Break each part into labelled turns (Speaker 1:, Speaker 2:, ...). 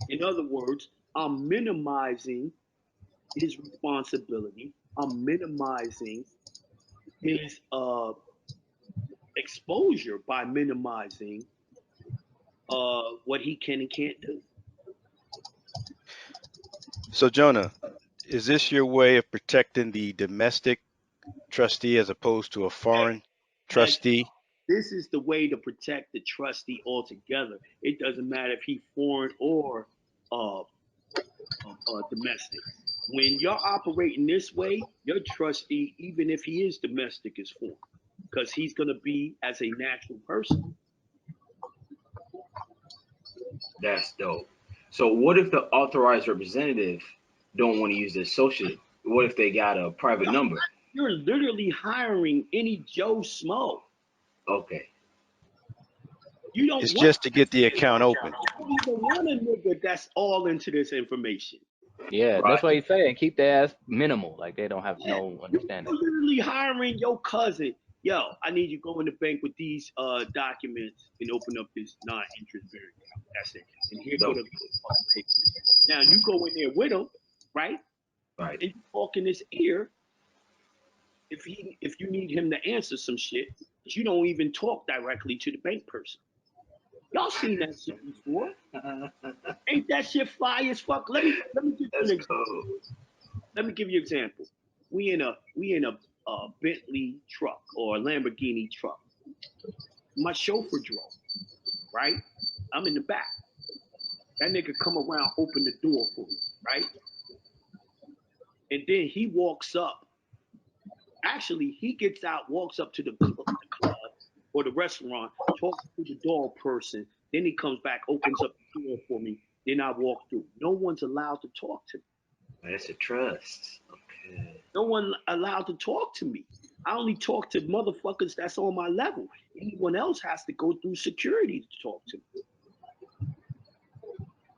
Speaker 1: In other words, I'm minimizing his responsibility. I'm minimizing his exposure by minimizing what he can and can't do.
Speaker 2: So, Jonah, is this your way of protecting the domestic trustee as opposed to a foreign
Speaker 1: Heck,
Speaker 2: trustee?
Speaker 1: this is the way to protect the trustee altogether. It doesn't matter if he's foreign or uh, domestic. When you're operating this way, your trustee, even if he is domestic, is foreign because he's going to be as a natural person.
Speaker 3: That's dope. So what if the authorized representative don't want to use their social? What if they got a private number?
Speaker 1: You're literally hiring any Joe Smo.
Speaker 3: Okay.
Speaker 1: You don't
Speaker 2: It's
Speaker 1: want
Speaker 2: just to get the account open.
Speaker 1: you don't even want a nigga that's all into this information.
Speaker 4: Yeah,
Speaker 3: Right.
Speaker 4: that's why he's saying keep their ass minimal. Like they don't have
Speaker 1: Yeah,
Speaker 4: no
Speaker 1: you're
Speaker 4: understanding.
Speaker 1: literally hiring your cousin. Yo, I need you to go in the bank with these documents and open up this non-interest bearing account. That's it. And here go
Speaker 3: Dope.
Speaker 1: the fucking paper. Now you go in there with him, right?
Speaker 3: Right.
Speaker 1: And you talk in his ear if you need him to answer some shit, but you don't even talk directly to the bank person. Y'all seen that shit before? Ain't that shit fly as fuck? Let me give you an
Speaker 3: That's
Speaker 1: example.
Speaker 3: cool.
Speaker 1: Let me give you an example. We in a Bentley truck or a Lamborghini truck. My chauffeur drove, right? I'm in the back. That nigga come around, open the door for me, right? And then he walks up. Actually, he gets out, walks up to the club or the restaurant, talks to the door person. Then he comes back, opens up the door for me. Then I walk through. No one's allowed to talk to me.
Speaker 3: That's a trust. Okay.
Speaker 1: No one allowed to talk to me. I only talk to motherfuckers that's on my level. Anyone else has to go through security to talk to me.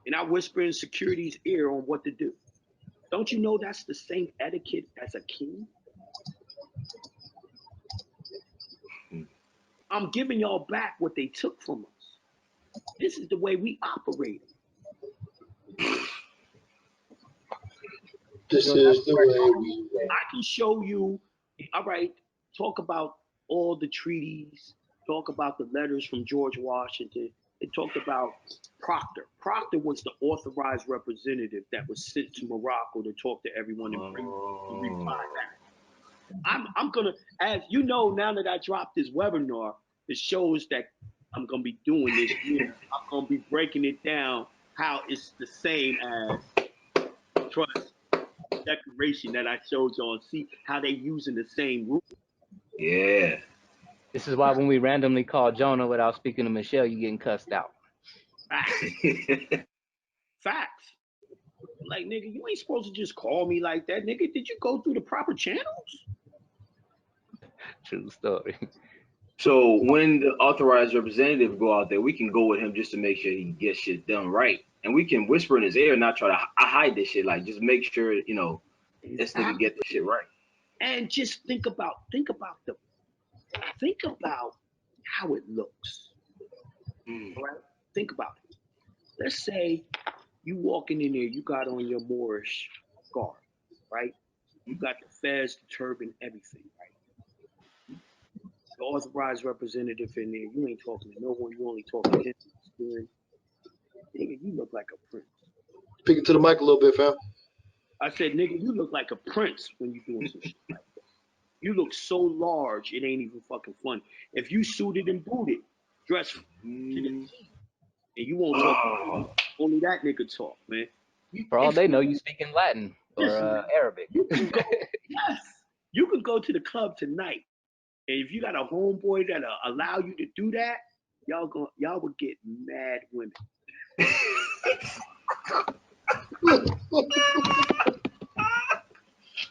Speaker 1: And I whisper in security's ear on what to do. Don't you know that's the same etiquette as a king?
Speaker 3: Hmm.
Speaker 1: I'm giving y'all back what they took from us. This is the way we operate.
Speaker 5: This is the way we roll.
Speaker 1: I can show you, all right, talk about all the treaties, talk about the letters from George Washington. It talked about Proctor. Proctor was the authorized representative that was sent to Morocco to talk to everyone and bring and reply
Speaker 3: Oh.
Speaker 1: back. I'm gonna, as you know, now that I dropped this webinar, it shows that I'm gonna be doing this year. I'm gonna be breaking it down how it's the same as trust declaration that I showed y'all. See how they using the same rule.
Speaker 3: Yeah.
Speaker 4: This is why when we randomly call Jonah without speaking to Michelle, you getting cussed out.
Speaker 1: Facts. Facts. Like nigga, you ain't supposed to just call me like that, nigga. Did you go through the proper channels?
Speaker 4: True story.
Speaker 3: So when the authorized representative go out there, we can go with him just to make sure he gets shit done right, and we can whisper in his ear, not try to hide this shit. Like just make sure this nigga get the shit right.
Speaker 1: And just think about how it looks.
Speaker 3: Mm.
Speaker 1: All right? Think about it. Let's say you walking in there, you got on your Moorish garb, right? You got the fez, the turban, everything, right? The authorized representative in there, you ain't talking to no one, you only talking to him. Nigga, you look like a prince.
Speaker 5: Speak it to the mic a little bit, fam.
Speaker 1: I said, nigga, you look like a prince when you doing some shit like that. You look so large, it ain't even fucking funny. If you suited and booted, dressed to the
Speaker 3: Mm.
Speaker 1: T, and you won't talk,
Speaker 3: Oh.
Speaker 1: only that nigga talk, man.
Speaker 4: For all
Speaker 1: It's,
Speaker 4: they know, you speak in Latin or
Speaker 1: listen,
Speaker 4: Arabic.
Speaker 1: you can go, yes, you can go to the club tonight, and if you got a homeboy that'll allow you to do that, y'all would get mad women.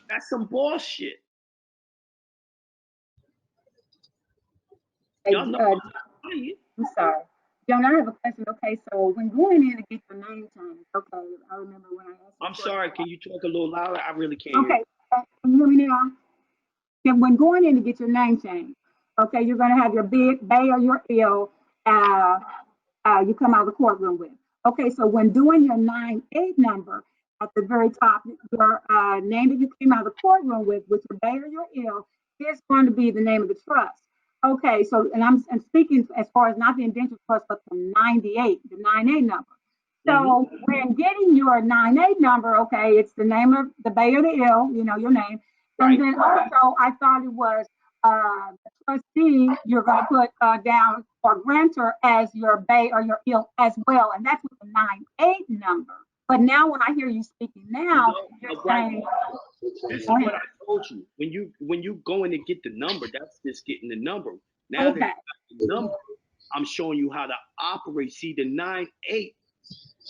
Speaker 1: That's some bullshit.
Speaker 6: Hey,
Speaker 1: Y'all know I'm lying.
Speaker 6: I'm sorry. John, I have a question. Okay, so when going in to get your name changed, okay, I remember when I asked you.
Speaker 1: I'm sorry. Can you talk a little louder? I really can't hear
Speaker 6: Okay, can you hear me now? Yeah, when going in to get your name changed, okay, you're going to have your big bay or your ill, you come out of the courtroom with. Okay, so when doing your 9-8 number, at the very top, your name that you came out of the courtroom with, which your bay or your ill, is going to be the name of the trust. Okay, so, and I'm speaking as far as not the indentured trust, but the 98, the 9-8 number. So when getting your 9-8 number, okay, it's the name of the bay or the ill, you know, your name. And
Speaker 1: Right.
Speaker 6: then also, I thought it was the trustee, you're going to put down or grantor as your bay or your ill as well. And that's with the 9-8 number. But now when I hear you speaking now, you're saying,
Speaker 1: This is
Speaker 6: go
Speaker 1: what
Speaker 6: ahead.
Speaker 1: I told you. When you go in to get the number, that's just getting the number. Now that you
Speaker 6: Okay.
Speaker 1: got the number, I'm showing you how to operate. See, the 9-8,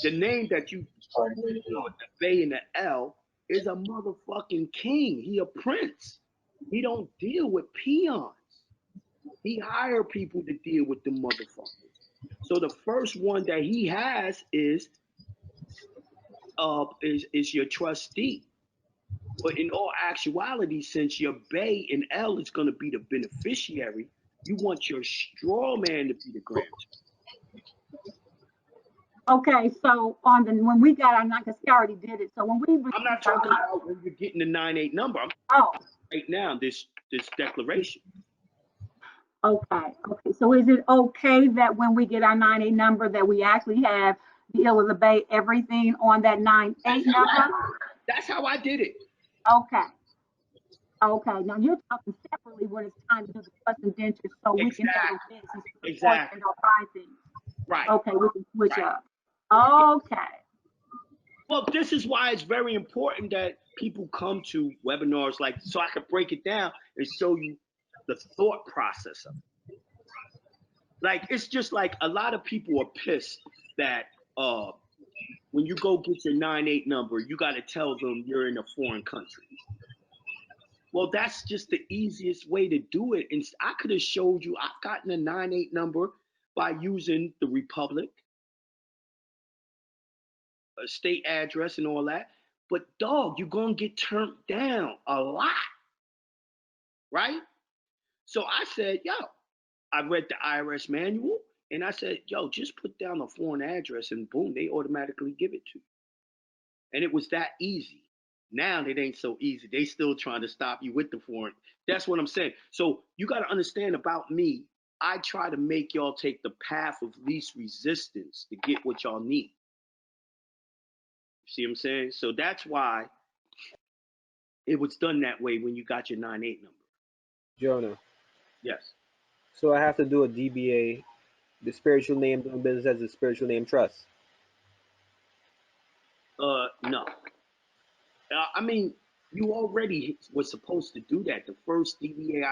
Speaker 1: the name that you put on the bay and the L is a motherfucking king. He a prince. He don't deal with peons. He hire people to deal with the motherfuckers. So the first one that he has is your trustee. But in all actuality, since your bay and L is going to be the beneficiary, you want your straw man to be the grantor.
Speaker 6: Okay, so on the when we got our not because he already did it. So when we
Speaker 1: I'm not
Speaker 6: received
Speaker 1: talking
Speaker 6: our
Speaker 1: about when you're getting the 9-8 number. I'm
Speaker 6: oh,
Speaker 1: right now this declaration.
Speaker 6: okay, okay. So is it okay that when we get our 9-8 number that we actually have the ill of the bay, everything on that 9-8 number?
Speaker 1: That's how I did it.
Speaker 6: Okay, okay. Now you're talking separately when it's time to do the trust indenture so we can handle
Speaker 1: Exactly.
Speaker 6: business for the court
Speaker 1: Exactly.
Speaker 6: and or buy things.
Speaker 1: Right.
Speaker 6: Okay, we can switch
Speaker 1: Right.
Speaker 6: up. Okay.
Speaker 1: Well, this is why it's very important that people come to webinars like so I can break it down and show you the thought process of it. Like it's just like a lot of people are pissed that when you go get your 9-8 number, you got to tell them you're in a foreign country. Well, that's just the easiest way to do it. And I could have showed you I've gotten a 9-8 number by using the Republic, a state address, and all that. But dog, you're gonna get turned down a lot, right? So I said, yo, I read the IRS manual and I said, yo, just put down a foreign address and boom, they automatically give it to you. And it was that easy. Now it ain't so easy. They still trying to stop you with the foreign. That's what I'm saying. So you got to understand about me. I try to make y'all take the path of least resistance to get what y'all need. See what I'm saying? So that's why it was done that way when you got your 9-8 number.
Speaker 7: Jonah.
Speaker 1: Yes.
Speaker 7: So I have to do a DBA, the spiritual name doing business as a spiritual name trust.
Speaker 1: No. I mean, you already was supposed to do that. The first DBA